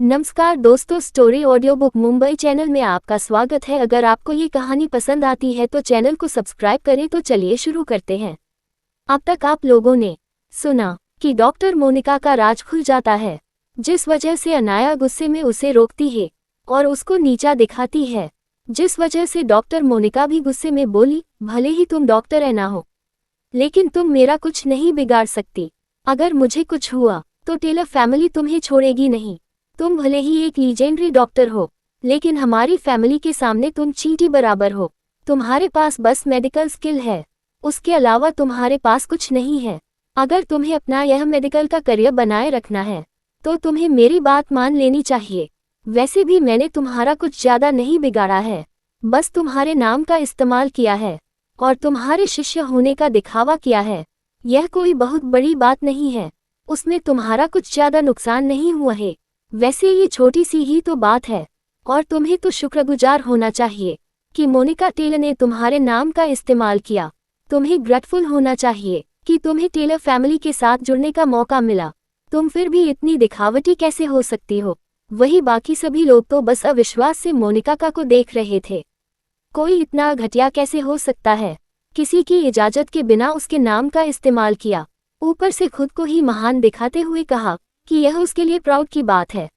नमस्कार दोस्तों, story audio book Mumbai channel में आपका स्वागत है। अगर आपको ये कहानी पसंद आती है तो चैनल को सब्सक्राइब करें। तो चलिए शुरू करते हैं। अब तक आप लोगों ने सुना कि डॉक्टर मोनिका का राज खुल जाता है, जिस वजह से अनाया गुस्से में उसे रोकती है और उसको नीचा दिखाती है, जिस वजह से डॉक्टर मोनिका भी गुस्से में बोली, भले ही तुम डॉक्टर है ना हो, लेकिन तुम मेरा कुछ नहीं बिगाड़ सकती। अगर मुझे कुछ हुआ तो टेलर फैमिली तुम्हें छोड़ेगी नहीं। तुम भले ही एक लीजेंडरी डॉक्टर हो, लेकिन हमारी फैमिली के सामने तुम चींटी बराबर हो। तुम्हारे पास बस मेडिकल स्किल है, उसके अलावा तुम्हारे पास कुछ नहीं है। अगर तुम्हें अपना यह मेडिकल का करियर बनाए रखना है तो तुम्हें मेरी बात मान लेनी चाहिए। वैसे भी मैंने तुम्हारा कुछ ज़्यादा नहीं बिगाड़ा है, बस तुम्हारे नाम का इस्तेमाल किया है और तुम्हारे शिष्य होने का दिखावा किया है। यह कोई बहुत बड़ी बात नहीं है, उसमें तुम्हारा कुछ ज़्यादा नुकसान नहीं हुआ है। वैसे ये छोटी सी ही तो बात है और तुम्हें तो शुक्रगुजार होना चाहिए कि मोनिका टेलर ने तुम्हारे नाम का इस्तेमाल किया। तुम्हें ग्रेटफुल होना चाहिए कि तुम्हें टेलर फैमिली के साथ जुड़ने का मौका मिला। तुम फिर भी इतनी दिखावटी कैसे हो सकती हो? वही बाकी सभी लोग तो बस अविश्वास से मोनिका का को देख रहे थे। कोई इतना घटिया कैसे हो सकता है? किसी की इजाजत के बिना उसके नाम का इस्तेमाल किया, ऊपर से खुद को ही महान दिखाते हुए कहा कि यह उसके लिए प्राउड की बात है।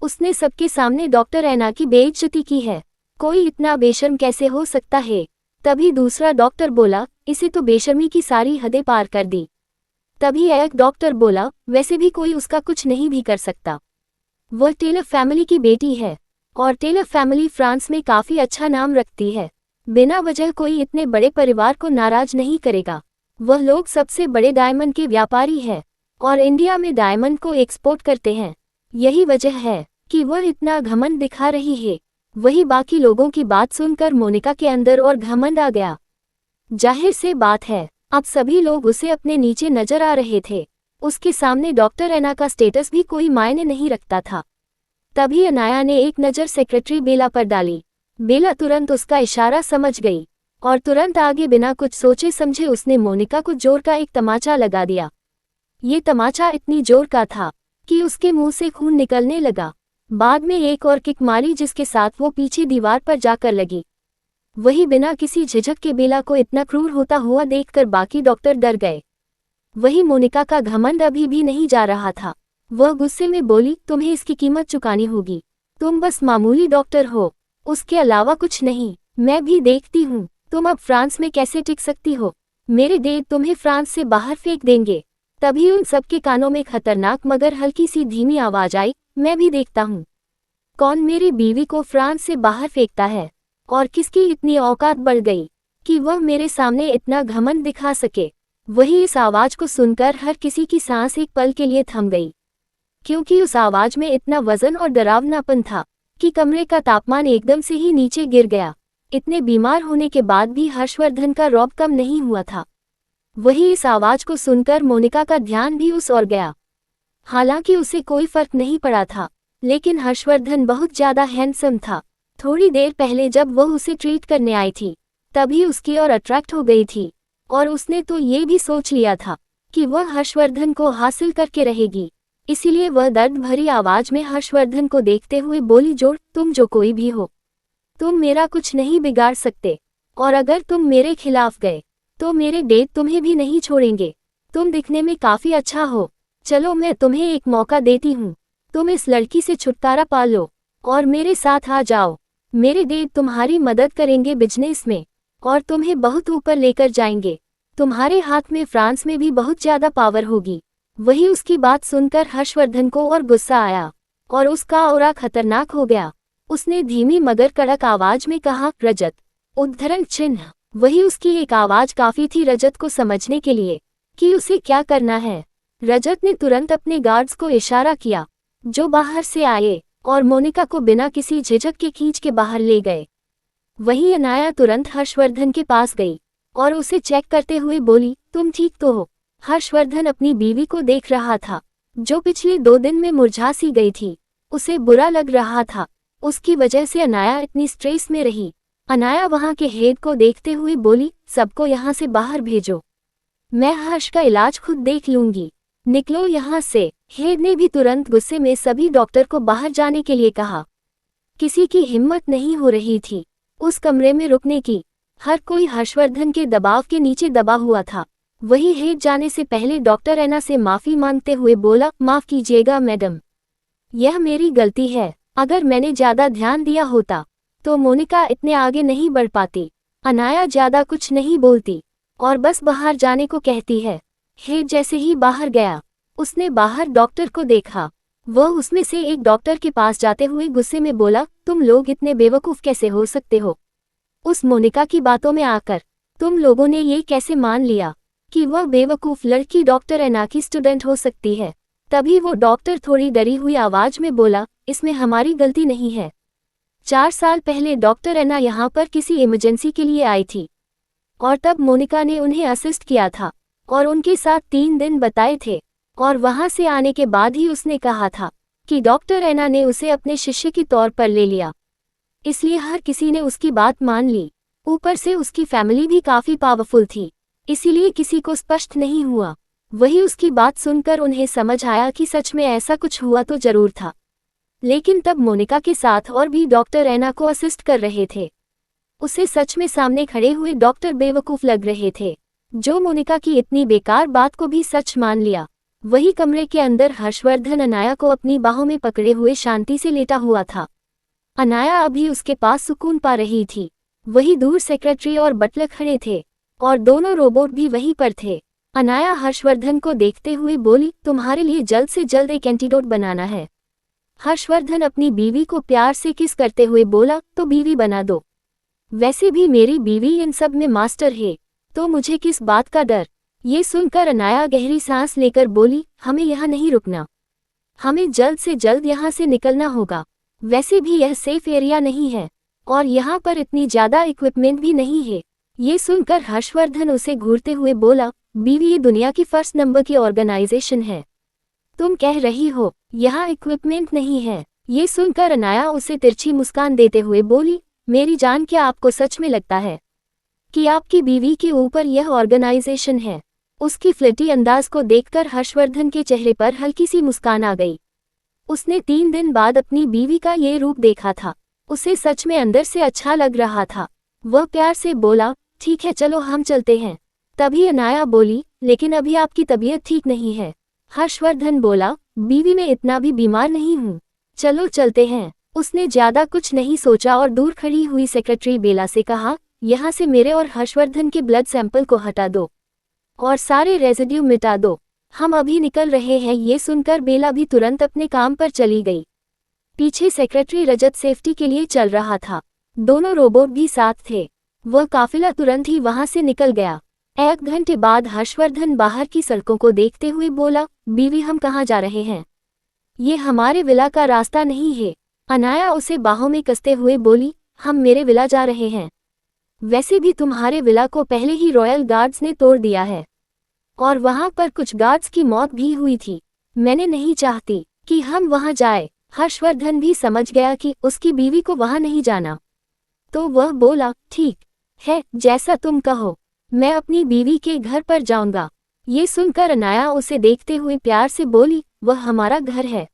उसने सबके सामने डॉक्टर ऐना की बेइज्जती की है। कोई इतना बेशर्म कैसे हो सकता है? तभी दूसरा डॉक्टर बोला, इसे तो बेशर्मी की सारी हदें पार कर दी। तभी एक डॉक्टर बोला, वैसे भी कोई उसका कुछ नहीं भी कर सकता। वह टेलर फैमिली की बेटी है और टेलर फैमिली फ्रांस में काफ़ी अच्छा नाम रखती है। बिना वजह कोई इतने बड़े परिवार को नाराज नहीं करेगा। वह लोग सबसे बड़े डायमंड के व्यापारी है और इंडिया में डायमंड को एक्सपोर्ट करते हैं। यही वजह है कि वह इतना घमंड दिखा रही है। वही बाकी लोगों की बात सुनकर मोनिका के अंदर और घमंड आ गया। जाहिर से बात है, अब सभी लोग उसे अपने नीचे नजर आ रहे थे। उसके सामने डॉक्टर ऐना का स्टेटस भी कोई मायने नहीं रखता था। तभी अनाया ने एक नज़र सेक्रेटरी बेला पर डाली। बेला तुरंत उसका इशारा समझ गई और तुरंत आगे बिना कुछ सोचे समझे उसने मोनिका को जोर का एक तमाचा लगा दिया। ये तमाचा इतनी जोर का था कि उसके मुंह से खून निकलने लगा। बाद में एक और किक मारी, जिसके साथ वो पीछे दीवार पर जाकर लगी। वही बिना किसी झिझक के बेला को इतना क्रूर होता हुआ देखकर बाकी डॉक्टर डर गए। वही मोनिका का घमंड अभी भी नहीं जा रहा था। वह गुस्से में बोली, तुम्हें इसकी कीमत चुकानी होगी। तुम बस मामूली डॉक्टर हो, उसके अलावा कुछ नहीं। मैं भी देखती हूँ तुम अब फ्रांस में कैसे टिक सकती हो। मेरे डैड तुम्हें फ्रांस से बाहर फेंक देंगे। तभी उन सबके कानों में खतरनाक मगर हल्की सी धीमी आवाज आई, मैं भी देखता हूँ कौन मेरी बीवी को फ्रांस से बाहर फेंकता है और किसकी इतनी औकात बढ़ गई कि वह मेरे सामने इतना घमंड दिखा सके। वही इस आवाज को सुनकर हर किसी की सांस एक पल के लिए थम गई, क्योंकि उस आवाज में इतना वजन और डरावनापन था कि कमरे का तापमान एकदम से ही नीचे गिर गया। इतने बीमार होने के बाद भी हर्षवर्धन का रौब कम नहीं हुआ था। वही इस आवाज को सुनकर मोनिका का ध्यान भी उस ओर गया। हालांकि उसे कोई फर्क नहीं पड़ा था, लेकिन हर्षवर्धन बहुत ज्यादा हैंडसम था। थोड़ी देर पहले जब वह उसे ट्रीट करने आई थी तभी उसकी ओर अट्रैक्ट हो गई थी और उसने तो ये भी सोच लिया था कि वह हर्षवर्धन को हासिल करके रहेगी। इसीलिए वह दर्द भरी आवाज में हर्षवर्धन को देखते हुए बोली, जोर तुम जो कोई भी हो, तुम मेरा कुछ नहीं बिगाड़ सकते और अगर तुम मेरे खिलाफ गए तो मेरे डैड तुम्हें भी नहीं छोड़ेंगे। तुम दिखने में काफी अच्छा हो, चलो मैं तुम्हें एक मौका देती हूँ। तुम इस लड़की से छुटकारा पा लो और मेरे साथ आ जाओ। मेरे डैड तुम्हारी मदद करेंगे बिजनेस में और तुम्हें बहुत ऊपर लेकर जाएंगे। तुम्हारे हाथ में फ्रांस में भी बहुत ज्यादा पावर होगी। वही उसकी बात सुनकर हर्षवर्धन को और गुस्सा आया और उसका ऑरा खतरनाक हो गया। उसने धीमी मगर कड़क आवाज में कहा, रजत, उद्धरण चिन्ह। वही उसकी एक आवाज काफी थी रजत को समझने के लिए कि उसे क्या करना है। रजत ने तुरंत अपने गार्ड्स को इशारा किया जो बाहर से आए और मोनिका को बिना किसी झिझक के खींच के बाहर ले गए। वही अनाया तुरंत हर्षवर्धन के पास गई और उसे चेक करते हुए बोली, तुम ठीक तो हो? हर्षवर्धन अपनी बीवी को देख रहा था जो पिछले 2 दिन में मुरझा सी गई थी। उसे बुरा लग रहा था, उसकी वजह से अनाया इतनी स्ट्रेस में रही। अनाया वहां के हेड को देखते हुए बोली, सबको यहाँ से बाहर भेजो, मैं हर्ष का इलाज खुद देख लूंगी। निकलो यहाँ से। हेड ने भी तुरंत गुस्से में सभी डॉक्टर को बाहर जाने के लिए कहा। किसी की हिम्मत नहीं हो रही थी उस कमरे में रुकने की। हर कोई हर्षवर्धन के दबाव के नीचे दबा हुआ था। वही हेड जाने से पहले डॉक्टर ऐना से माफी मांगते हुए बोला, माफ कीजिएगा मैडम, यह मेरी गलती है। अगर मैंने ज्यादा ध्यान दिया होता तो मोनिका इतने आगे नहीं बढ़ पाती। अनाया ज्यादा कुछ नहीं बोलती और बस बाहर जाने को कहती है। हेड जैसे ही बाहर गया उसने बाहर डॉक्टर को देखा। वह उसमें से एक डॉक्टर के पास जाते हुए गुस्से में बोला, तुम लोग इतने बेवकूफ कैसे हो सकते हो? उस मोनिका की बातों में आकर तुम लोगों ने ये कैसे मान लिया कि वह बेवकूफ लड़की डॉक्टर ऐना की स्टूडेंट हो सकती है? तभी वो डॉक्टर थोड़ी डरी हुई आवाज में बोला, इसमें हमारी गलती नहीं है। 4 साल पहले डॉक्टर ऐना यहाँ पर किसी इमरजेंसी के लिए आई थी और तब मोनिका ने उन्हें असिस्ट किया था और उनके साथ 3 दिन बताए थे और वहां से आने के बाद ही उसने कहा था कि डॉक्टर ऐना ने उसे अपने शिष्य के तौर पर ले लिया। इसलिए हर किसी ने उसकी बात मान ली। ऊपर से उसकी फैमिली भी काफी पावरफुल थी, इसीलिए किसी को स्पष्ट नहीं हुआ। वही उसकी बात सुनकर उन्हें समझ आया कि सच में ऐसा कुछ हुआ तो जरूर था। लेकिन तब मोनिका के साथ और भी डॉक्टर ऐना को असिस्ट कर रहे थे। उसे सच में सामने खड़े हुए डॉक्टर बेवकूफ लग रहे थे, जो मोनिका की इतनी बेकार बात को भी सच मान लिया। वही कमरे के अंदर हर्षवर्धन अनाया को अपनी बाहों में पकड़े हुए शांति से लेटा हुआ था। अनाया अभी उसके पास सुकून पा रही थी। वही दूर सेक्रेटरी और बटलर खड़े थे और दोनों रोबोट भी वहीं पर थे। अनाया हर्षवर्धन को देखते हुए बोली, तुम्हारे लिए जल्द से जल्द एक एंटीडोट बनाना है। हर्षवर्धन अपनी बीवी को प्यार से किस करते हुए बोला, तो बीवी बना दो। वैसे भी मेरी बीवी इन सब में मास्टर है, तो मुझे किस बात का डर। ये सुनकर अनाया गहरी सांस लेकर बोली, हमें यहाँ नहीं रुकना, हमें जल्द से जल्द यहाँ से निकलना होगा। वैसे भी यह सेफ एरिया नहीं है और यहाँ पर इतनी ज्यादा इक्विपमेंट भी नहीं है। ये सुनकर हर्षवर्धन उसे घूरते हुए बोला, बीवी ये दुनिया की फर्स्ट नंबर की ऑर्गेनाइजेशन है, तुम कह रही हो यहाँ इक्विपमेंट नहीं है। ये सुनकर अनाया उसे तिरछी मुस्कान देते हुए बोली, मेरी जान, क्या आपको सच में लगता है कि आपकी बीवी के ऊपर यह ऑर्गेनाइजेशन है? उसकी फ्लर्टी अंदाज को देखकर हर्षवर्धन के चेहरे पर हल्की सी मुस्कान आ गई। उसने 3 दिन बाद अपनी बीवी का ये रूप देखा था। उसे सच में अंदर से अच्छा लग रहा था। वह प्यार से बोला, ठीक है चलो हम चलते हैं। तभी अनाया बोली, लेकिन अभी आपकी तबीयत ठीक नहीं है। हर्षवर्धन बोला, बीवी मैं इतना भी बीमार नहीं हूँ, चलो चलते हैं। उसने ज्यादा कुछ नहीं सोचा और दूर खड़ी हुई सेक्रेटरी बेला से कहा, यहाँ से मेरे और हर्षवर्धन के ब्लड सैंपल को हटा दो और सारे रेजिड्यू मिटा दो, हम अभी निकल रहे हैं। ये सुनकर बेला भी तुरंत अपने काम पर चली गई। पीछे सेक्रेटरी रजत सेफ्टी के लिए चल रहा था। दोनों रोबोट भी साथ थे। वह काफिला तुरंत ही वहां से निकल गया। 1 घंटे बाद हर्षवर्धन बाहर की सड़कों को देखते हुए बोला, बीवी हम कहाँ जा रहे हैं? ये हमारे विला का रास्ता नहीं है। अनाया उसे बाहों में कसते हुए बोली, हम मेरे विला जा रहे हैं। वैसे भी तुम्हारे विला को पहले ही रॉयल गार्ड्स ने तोड़ दिया है और वहां पर कुछ गार्ड्स की मौत भी हुई थी। मैंने नहीं चाहती कि हम वहां जाए। हर्षवर्धन भी समझ गया कि उसकी बीवी को वहां नहीं जाना, तो वह बोला, ठीक है जैसा तुम कहो, मैं अपनी बीवी के घर पर जाऊंगा। ये सुनकर अनाया उसे देखते हुए प्यार से बोली, वह हमारा घर है।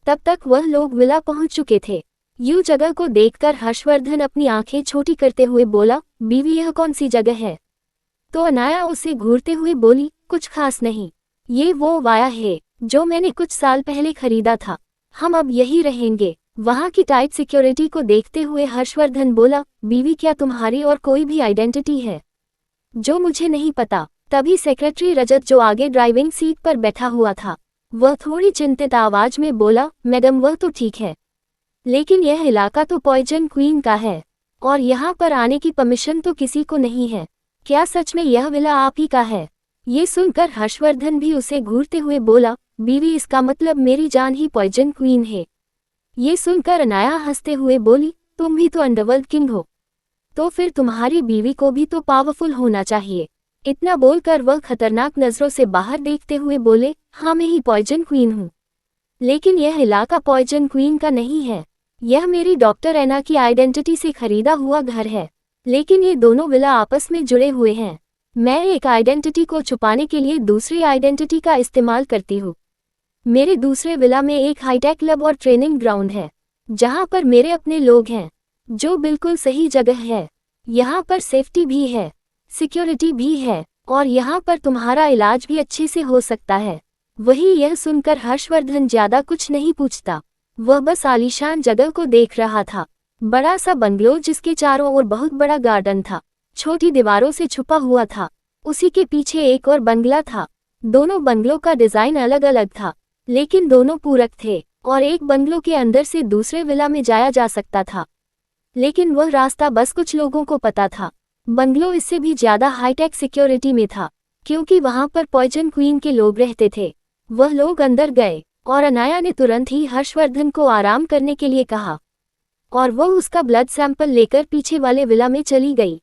तब तक वह लोग विला पहुंच चुके थे। यू जगह को देखकर हर्षवर्धन अपनी आंखें छोटी करते हुए बोला, बीवी यह कौन सी जगह है? तो अनाया उसे घूरते हुए बोली, कुछ खास नहीं, ये वो वाया है जो मैंने कुछ साल पहले खरीदा था, हम अब यही रहेंगे। वहां की टाइट सिक्योरिटी को देखते हुए हर्षवर्धन बोला, बीवी क्या तुम्हारी और कोई भी आइडेंटिटी है जो मुझे नहीं पता? तभी सेक्रेटरी रजत जो आगे ड्राइविंग सीट पर बैठा हुआ था, वह थोड़ी चिंतित आवाज में बोला, मैडम वह तो ठीक है, लेकिन यह इलाका तो पॉइजन क्वीन का है और यहाँ पर आने की परमिशन तो किसी को नहीं है। क्या सच में यह विला आप ही का है? ये सुनकर हर्षवर्धन भी उसे घूरते हुए बोला, बीवी इसका मतलब मेरी जान ही पॉइजन क्वीन है। ये सुनकर अनाया हंसते हुए बोली, तुम भी तो अंडरवर्ल्ड किंग हो, तो फिर तुम्हारी बीवी को भी तो पावरफुल होना चाहिए। इतना बोलकर वह खतरनाक नजरों से बाहर देखते हुए बोले, हाँ मैं ही पॉइजन क्वीन हूँ, लेकिन यह इलाका पॉइजन क्वीन का नहीं है। यह मेरी डॉक्टर ऐना की आइडेंटिटी से खरीदा हुआ घर है, लेकिन ये दोनों विला आपस में जुड़े हुए हैं। मैं एक आइडेंटिटी को छुपाने के लिए दूसरी आइडेंटिटी का इस्तेमाल करती हूँ। मेरे दूसरे विला में एक हाईटेक क्लब और ट्रेनिंग ग्राउंड है, जहाँ पर मेरे अपने लोग हैं, जो बिल्कुल सही जगह है। यहाँ पर सेफ्टी भी है, सिक्योरिटी भी है, और यहाँ पर तुम्हारा इलाज भी अच्छे से हो सकता है। वही यह सुनकर हर्षवर्धन ज्यादा कुछ नहीं पूछता। वह बस आलीशान जगह को देख रहा था। बड़ा सा बंगलो जिसके चारों ओर बहुत बड़ा गार्डन था, छोटी दीवारों से छुपा हुआ था। उसी के पीछे एक और बंगला था। दोनों बंगलों का डिजाइन अलग अलग था, लेकिन दोनों पूरक थे, और एक बंगलों के अंदर से दूसरे विला में जाया जा सकता था। लेकिन वह रास्ता बस कुछ लोगों को पता था। बंगलो इससे भी ज्यादा हाईटेक सिक्योरिटी में था, क्योंकि वहां पर पॉइजन क्वीन के लोग रहते थे। वह लोग अंदर गए और अनाया ने तुरंत ही हर्षवर्धन को आराम करने के लिए कहा, और वह उसका ब्लड सैंपल लेकर पीछे वाले विला में चली गई।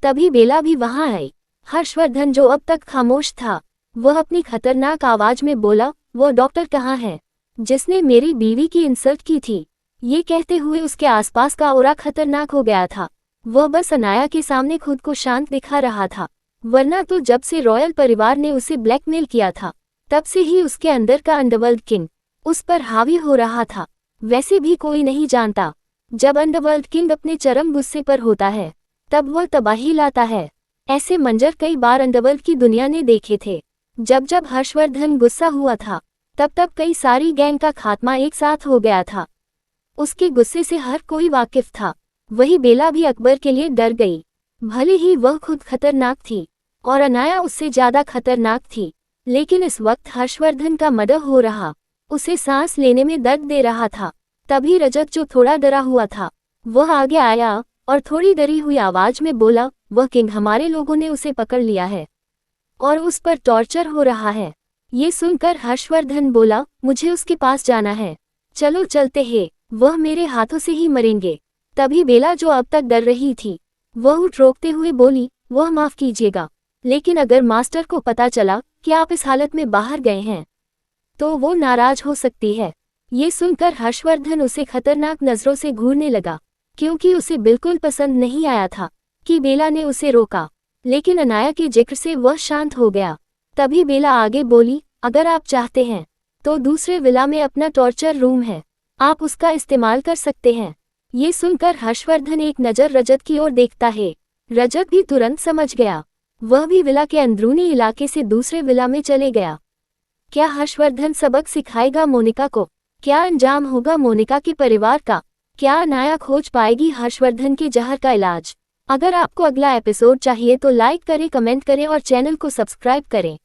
तभी बेला भी वहां आई। हर्षवर्धन, जो अब तक खामोश था, वह अपनी खतरनाक आवाज में बोला, वो डॉक्टर कहाँ है जिसने मेरी बीवी की इंसल्ट की थी? ये कहते हुए उसके आसपास का ऑरा खतरनाक हो गया था। वह बस अनाया के सामने खुद को शांत दिखा रहा था, वरना तो जब से रॉयल परिवार ने उसे ब्लैकमेल किया था, तब से ही उसके अंदर का अंडरवर्ल्ड किंग उस पर हावी हो रहा था। वैसे भी कोई नहीं जानता, जब अंडरवर्ल्ड किंग अपने चरम गुस्से पर होता है, तब वह तबाही लाता है। ऐसे मंजर कई बार अंडरवर्ल्ड की दुनिया ने देखे थे। जब जब हर्षवर्धन गुस्सा हुआ था, तब तब कई सारी गैंग का खात्मा एक साथ हो गया था। उसके गुस्से से हर कोई वाकिफ था। वही बेला भी अकबर के लिए डर गई। भले ही वह खुद खतरनाक थी और अनाया उससे ज्यादा खतरनाक थी, लेकिन इस वक्त हर्षवर्धन का मर्डर हो रहा उसे सांस लेने में दर्द दे रहा था। तभी रजत, जो थोड़ा डरा हुआ था, वह आगे आया और थोड़ी डरी हुई आवाज में बोला, वह किंग, हमारे लोगों ने उसे पकड़ लिया है और उस पर टॉर्चर हो रहा है। ये सुनकर हर्षवर्धन बोला, मुझे उसके पास जाना है, चलो चलते हैं, वह मेरे हाथों से ही मरेंगे। तभी बेला, जो अब तक डर रही थी, वह उठ रोकते हुए बोली, वह माफ कीजिएगा, लेकिन अगर मास्टर को पता चला कि आप इस हालत में बाहर गए हैं, तो वो नाराज हो सकती है। ये सुनकर हर्षवर्धन उसे खतरनाक नजरों से घूरने लगा, क्योंकि उसे बिल्कुल पसंद नहीं आया था कि बेला ने उसे रोका, लेकिन अनाया के जिक्र से वह शांत हो गया। तभी बेला आगे बोली, अगर आप चाहते हैं तो दूसरे विला में अपना टॉर्चर रूम है, आप उसका इस्तेमाल कर सकते हैं। ये सुनकर हर्षवर्धन एक नज़र रजत की ओर देखता है। रजत भी तुरंत समझ गया। वह भी विला के अंदरूनी इलाके से दूसरे विला में चले गया। क्या हर्षवर्धन सबक सिखाएगा मोनिका को? क्या अंजाम होगा मोनिका के परिवार का? क्या अनाया खोज पाएगी हर्षवर्धन के जहर का इलाज? अगर आपको अगला एपिसोड चाहिए तो लाइक करें, कमेंट करें और चैनल को सब्सक्राइब करें।